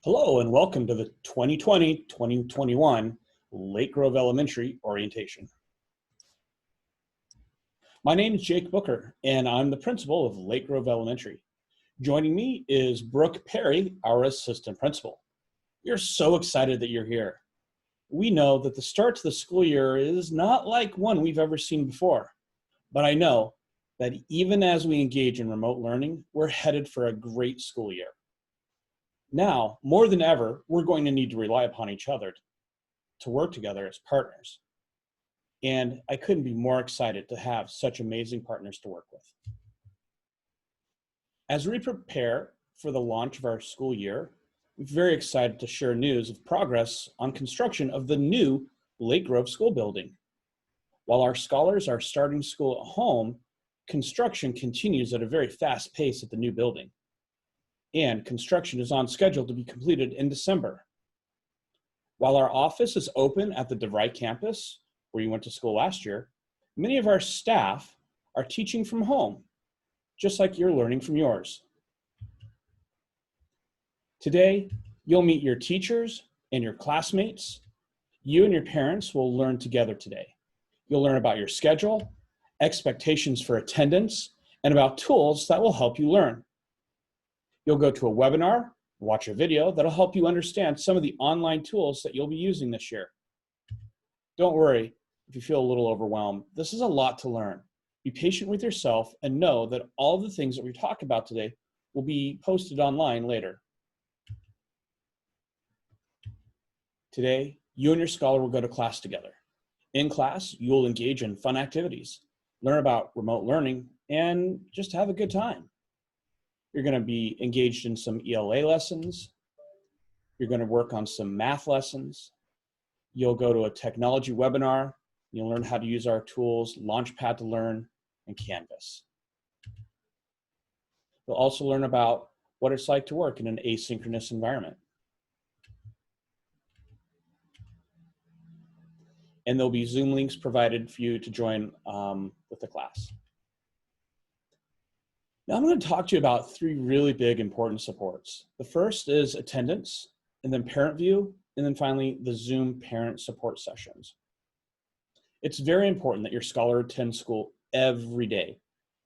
Hello and welcome to the 2020-2021 Lake Grove Elementary Orientation. My name is Jake Booker and I'm the principal of Lake Grove Elementary. Joining me is Brooke Perry, our assistant principal. We're so excited that you're here. We know that the start to the school year is not like one we've ever seen before, but I know that even as we engage in remote learning, we're headed for a great school year. Now, more than ever, we're going to need to rely upon each other to work together as partners. And I couldn't be more excited to have such amazing partners to work with. As we prepare for the launch of our school year, I'm very excited to share news of progress on construction of the new Lake Grove School building. While our scholars are starting school at home, construction continues at a very fast pace at the new building. And construction is on schedule to be completed in December. While our office is open at the DeVry campus, where you went to school last year, many of our staff are teaching from home, just like you're learning from yours. Today, you'll meet your teachers and your classmates. You and your parents will learn together today. You'll learn about your schedule, expectations for attendance, and about tools that will help you learn. You'll go to a webinar, watch a video that'll help you understand some of the online tools that you'll be using this year. Don't worry if you feel a little overwhelmed. This is a lot to learn. Be patient with yourself and know that all the things that we talked about today will be posted online later. Today, you and your scholar will go to class together. In class, you'll engage in fun activities, learn about remote learning, and just have a good time. You're going to be engaged in some ELA lessons. You're going to work on some math lessons. You'll go to a technology webinar. You'll learn how to use our tools, Launchpad to Learn and Canvas. You'll also learn about what it's like to work in an asynchronous environment. And there'll be Zoom links provided for you to join with the class. Now I'm going to talk to you about three really big important supports. The first is attendance, and then parent view, and then finally the Zoom parent support sessions. It's very important that your scholar attend school every day.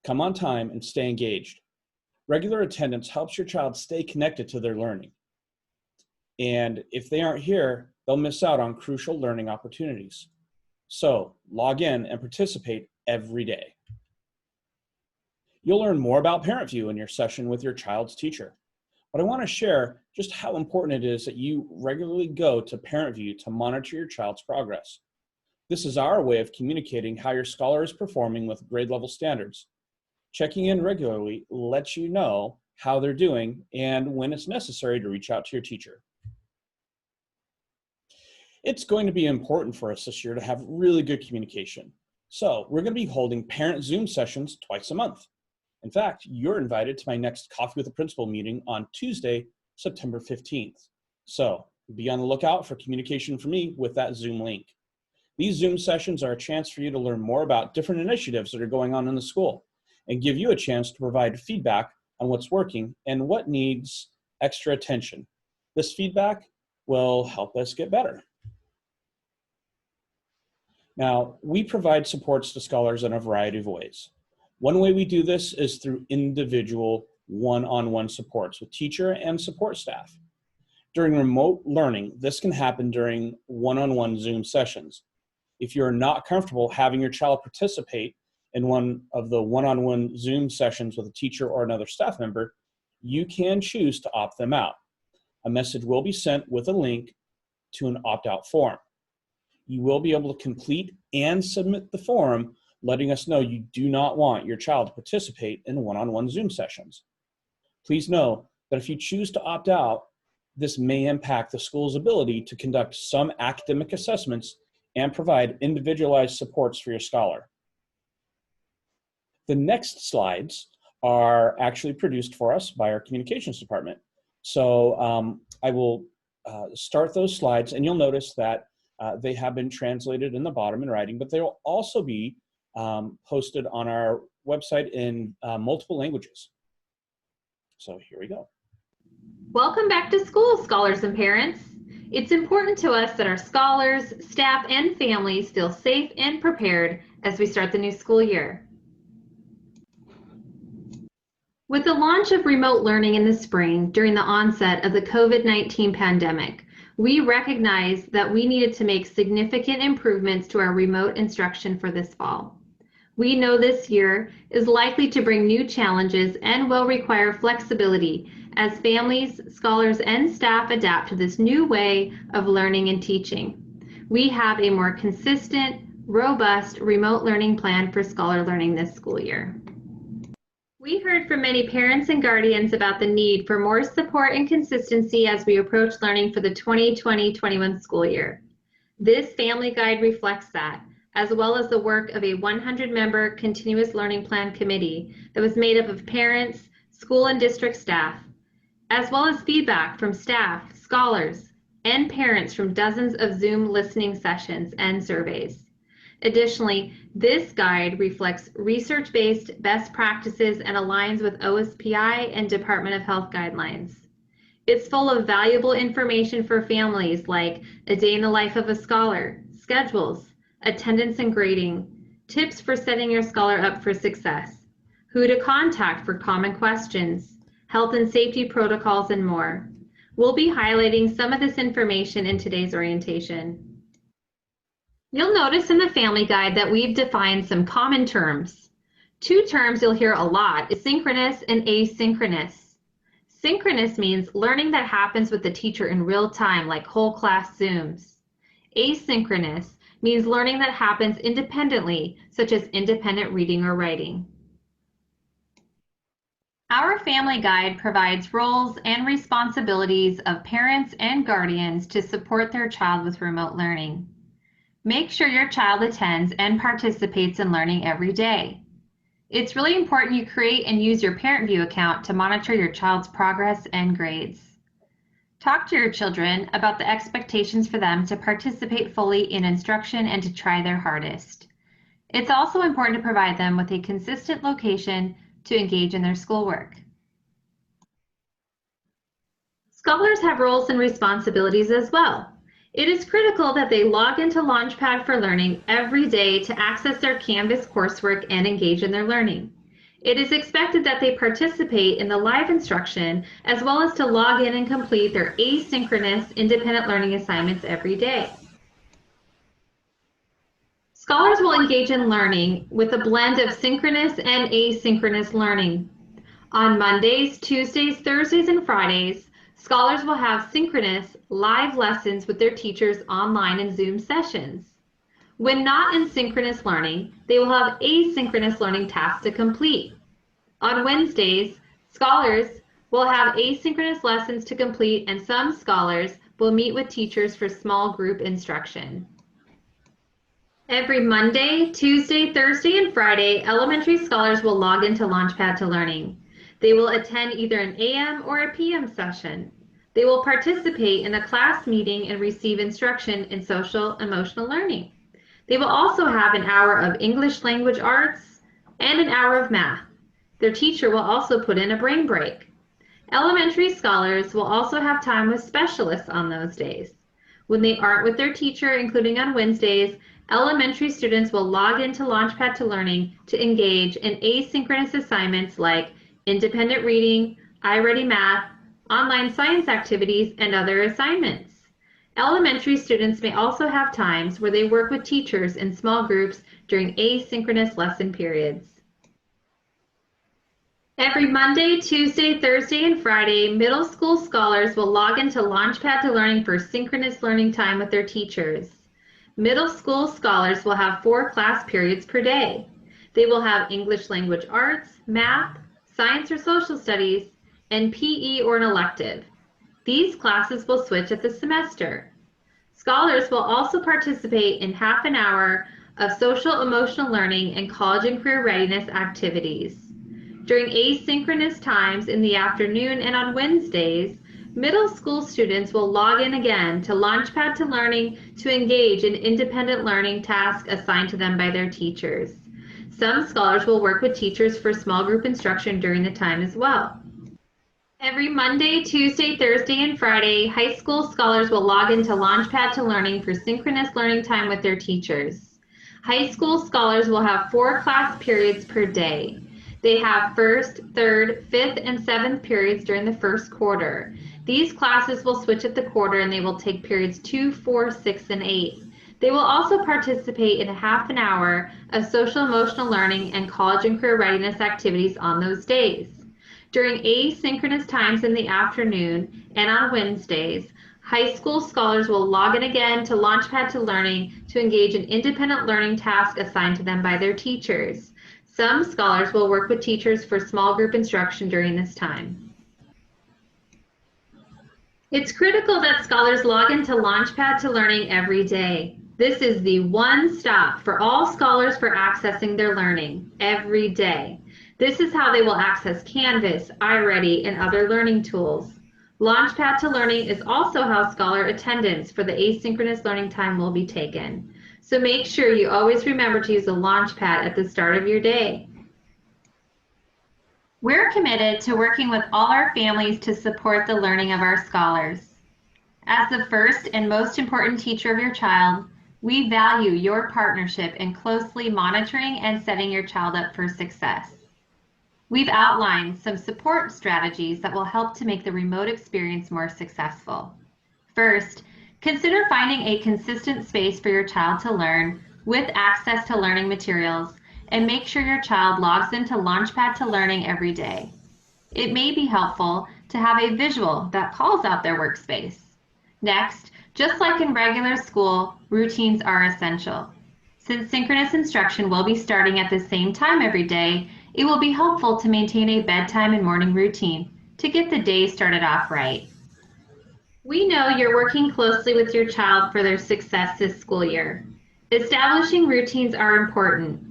Come on time and stay engaged. Regular attendance helps your child stay connected to their learning. And if they aren't here, they'll miss out on crucial learning opportunities. So log in and participate every day. You'll learn more about Parent View in your session with your child's teacher. But I want to share just how important it is that you regularly go to Parent View to monitor your child's progress. This is our way of communicating how your scholar is performing with grade level standards. Checking in regularly lets you know how they're doing and when it's necessary to reach out to your teacher. It's going to be important for us this year to have really good communication. So we're going to be holding parent Zoom sessions twice a month. In fact, you're invited to my next Coffee with the Principal meeting on Tuesday, September 15th. So be on the lookout for communication from me with that Zoom link. These Zoom sessions are a chance for you to learn more about different initiatives that are going on in the school and give you a chance to provide feedback on what's working and what needs extra attention. This feedback will help us get better. Now, we provide supports to scholars in a variety of ways. One way we do this is through individual one-on-one supports with teacher and support staff. During remote learning, this can happen during one-on-one Zoom sessions. If you're not comfortable having your child participate in one of the one-on-one Zoom sessions with a teacher or another staff member, you can choose to opt them out. A message will be sent with a link to an opt-out form. You will be able to complete and submit the form, letting us know you do not want your child to participate in one-on-one Zoom sessions. Please know that if you choose to opt out, this may impact the school's ability to conduct some academic assessments and provide individualized supports for your scholar. The next slides are actually produced for us by our communications department. So I will start those slides, and you'll notice that they have been translated in the bottom in writing, but they will also be posted on our website in multiple languages. So here we go. Welcome back to school, scholars and parents. It's important to us that our scholars, staff, and families feel safe and prepared as we start the new school year. With the launch of remote learning in the spring during the onset of the COVID-19 pandemic, we recognized that we needed to make significant improvements to our remote instruction for this fall. We know this year is likely to bring new challenges and will require flexibility as families, scholars, and staff adapt to this new way of learning and teaching. We have a more consistent, robust remote learning plan for scholar learning this school year. We heard from many parents and guardians about the need for more support and consistency as we approach learning for the 2020-21 school year. This family guide reflects that, as well as the work of a 100-member continuous learning plan committee that was made up of parents, school and district staff, as well as feedback from staff, scholars, and parents from dozens of Zoom listening sessions and surveys. Additionally, this guide reflects research-based best practices and aligns with OSPI and Department of Health guidelines. It's full of valuable information for families like a day in the life of a scholar, schedules, attendance and grading, tips for setting your scholar up for success, who to contact for common questions, health and safety protocols, and more. We'll be highlighting some of this information in today's orientation. You'll notice in the family guide that we've defined some common terms. Two terms you'll hear a lot is synchronous and asynchronous. Synchronous means learning that happens with the teacher in real time, like whole class Zooms. Asynchronous means learning that happens independently, such as independent reading or writing. Our family guide provides roles and responsibilities of parents and guardians to support their child with remote learning. Make sure your child attends and participates in learning every day. It's really important you create and use your Parent View account to monitor your child's progress and grades. Talk to your children about the expectations for them to participate fully in instruction and to try their hardest. It's also important to provide them with a consistent location to engage in their schoolwork. Scholars have roles and responsibilities as well. It is critical that they log into Launchpad for Learning every day to access their Canvas coursework and engage in their learning. It is expected that they participate in the live instruction as well as to log in and complete their asynchronous independent learning assignments every day. Scholars will engage in learning with a blend of synchronous and asynchronous learning. On Mondays, Tuesdays, Thursdays, and Fridays, scholars will have synchronous live lessons with their teachers online in Zoom sessions. When not in synchronous learning, they will have asynchronous learning tasks to complete. On Wednesdays, scholars will have asynchronous lessons to complete, and some scholars will meet with teachers for small group instruction. Every Monday, Tuesday, Thursday, and Friday, elementary scholars will log into Launchpad to Learning. They will attend either an AM or a PM session. They will participate in a class meeting and receive instruction in social emotional learning. They will also have an hour of English language arts and an hour of math. Their teacher will also put in a brain break. Elementary scholars will also have time with specialists on those days. When they aren't with their teacher, including on Wednesdays, elementary students will log into Launchpad to Learning to engage in asynchronous assignments like independent reading, iReady Math, online science activities, and other assignments. Elementary students may also have times where they work with teachers in small groups during asynchronous lesson periods. Every Monday, Tuesday, Thursday, and Friday, middle school scholars will log into Launchpad to Learning for synchronous learning time with their teachers. Middle school scholars will have 4 class periods per day. They will have English language arts, math, science or social studies, and PE or an elective. These classes will switch at the semester. Scholars will also participate in half an hour of social emotional learning and college and career readiness activities. During asynchronous times in the afternoon and on Wednesdays, middle school students will log in again to Launchpad to Learning to engage in independent learning tasks assigned to them by their teachers. Some scholars will work with teachers for small group instruction during the time as well. Every Monday, Tuesday, Thursday, and Friday, high school scholars will log into Launchpad to Learning for synchronous learning time with their teachers. High school scholars will have 4 class periods per day. They have first, third, fifth, and seventh periods during the first quarter. These classes will switch at the quarter and they will take periods 2, 4, 6, and 8. They will also participate in a half an hour of social emotional learning and college and career readiness activities on those days. During asynchronous times in the afternoon and on Wednesdays, high school scholars will log in again to Launchpad to Learning to engage in independent learning tasks assigned to them by their teachers. Some scholars will work with teachers for small group instruction during this time. It's critical that scholars log into Launchpad to Learning every day. This is the one stop for all scholars for accessing their learning every day. This is how they will access Canvas, iReady, and other learning tools. Launchpad to Learning is also how scholar attendance for the asynchronous learning time will be taken. So make sure you always remember to use a Launchpad at the start of your day. We're committed to working with all our families to support the learning of our scholars. As the first and most important teacher of your child, we value your partnership in closely monitoring and setting your child up for success. We've outlined some support strategies that will help to make the remote experience more successful. First, consider finding a consistent space for your child to learn with access to learning materials, and make sure your child logs into Launchpad to Learning every day. It may be helpful to have a visual that calls out their workspace. Next, just like in regular school, routines are essential. Since synchronous instruction will be starting at the same time every day, it will be helpful to maintain a bedtime and morning routine to get the day started off right. We know you're working closely with your child for their success this school year. Establishing routines are important,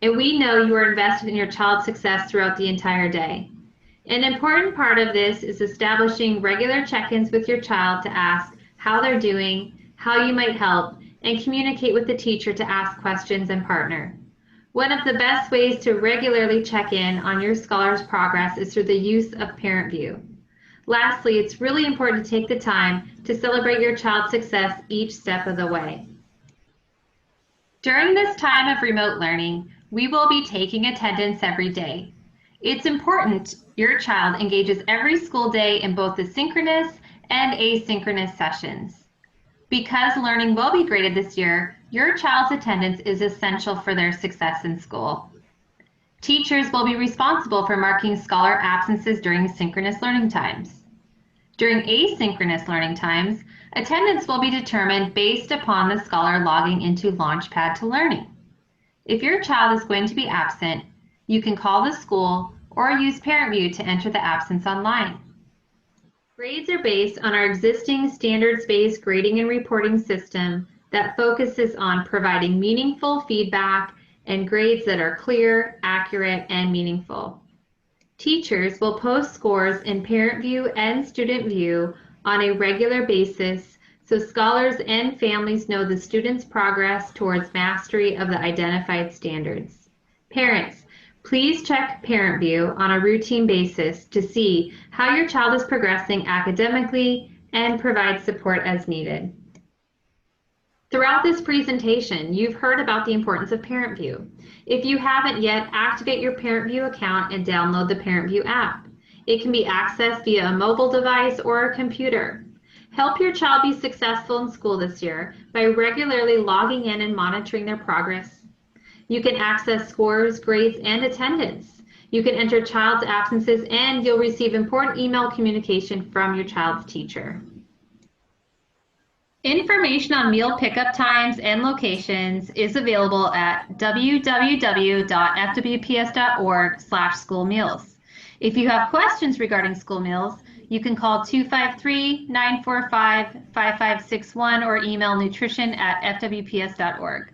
and we know you are invested in your child's success throughout the entire day. An important part of this is establishing regular check-ins with your child to ask how they're doing, how you might help, and communicate with the teacher to ask questions and partner. One of the best ways to regularly check in on your scholar's progress is through the use of Parent View. Lastly, it's really important to take the time to celebrate your child's success each step of the way. During this time of remote learning, we will be taking attendance every day. It's important your child engages every school day in both the synchronous and asynchronous sessions. Because learning will be graded this year, your child's attendance is essential for their success in school. Teachers will be responsible for marking scholar absences during synchronous learning times. During asynchronous learning times, attendance will be determined based upon the scholar logging into Launchpad to Learning. If your child is going to be absent, you can call the school or use Parent View to enter the absence online. Grades are based on our existing standards-based grading and reporting system that focuses on providing meaningful feedback and grades that are clear, accurate, and meaningful. Teachers will post scores in Parent View and Student View on a regular basis so scholars and families know the student's progress towards mastery of the identified standards. Parents, please check Parent View on a routine basis to see how your child is progressing academically and provide support as needed. Throughout this presentation, you've heard about the importance of Parent View. If you haven't yet, activate your Parent View account and download the Parent View app. It can be accessed via a mobile device or a computer. Help your child be successful in school this year by regularly logging in and monitoring their progress. You can access scores, grades, and attendance. You can enter child's absences, and you'll receive important email communication from your child's teacher. Information on meal pickup times and locations is available at www.fwps.org/schoolmeals. If you have questions regarding school meals, you can call 253-945-5561 or email nutrition@fwps.org.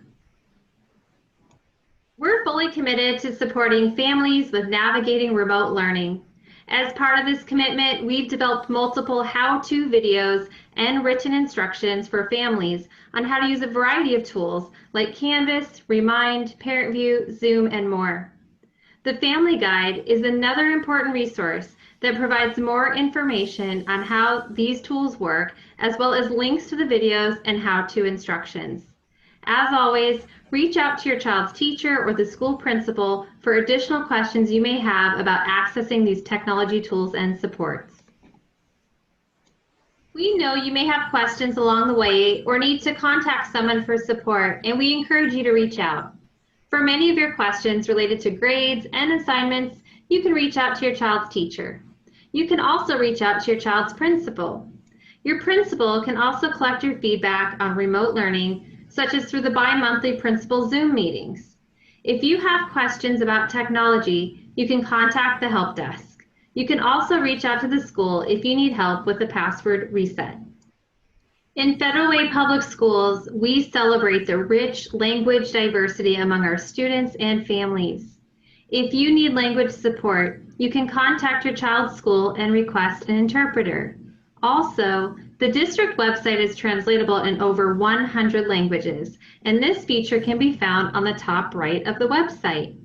We're fully committed to supporting families with navigating remote learning. As part of this commitment, we've developed multiple how-to videos and written instructions for families on how to use a variety of tools like Canvas, Remind, Parent View, Zoom, and more. The Family Guide is another important resource that provides more information on how these tools work, as well as links to the videos and how-to instructions. As always, reach out to your child's teacher or the school principal for additional questions you may have about accessing these technology tools and supports. We know you may have questions along the way or need to contact someone for support, and we encourage you to reach out. For many of your questions related to grades and assignments, you can reach out to your child's teacher. You can also reach out to your child's principal. Your principal can also collect your feedback on remote learning, such as through the bi-monthly principal Zoom meetings. If you have questions about technology, you can contact the help desk. You can also reach out to the school if you need help with the password reset. In Federal Way Public Schools, we celebrate the rich language diversity among our students and families. If you need language support, you can contact your child's school and request an interpreter. Also, the district website is translatable in over 100 languages, and this feature can be found on the top right of the website.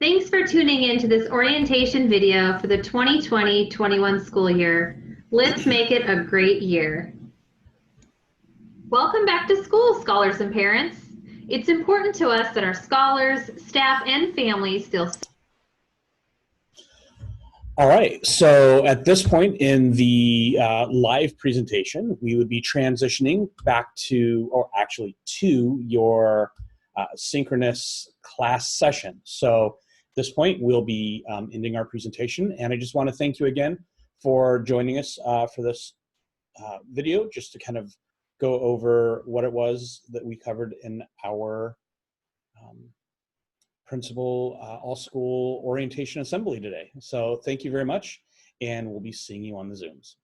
Thanks for tuning in to this orientation video for the 2020-21 school year. Let's make it a great year. Welcome back to school, scholars and parents. It's important to us that our scholars, staff, and families feel safe. All right, so at this point in the live presentation, we would be transitioning back to, or actually to, your synchronous class session. So at this point, we'll be ending our presentation, and I just want to thank you again for joining us for this video, just to kind of go over what it was that we covered in our principal all-school orientation assembly today. So thank you very much, and we'll be seeing you on the Zooms.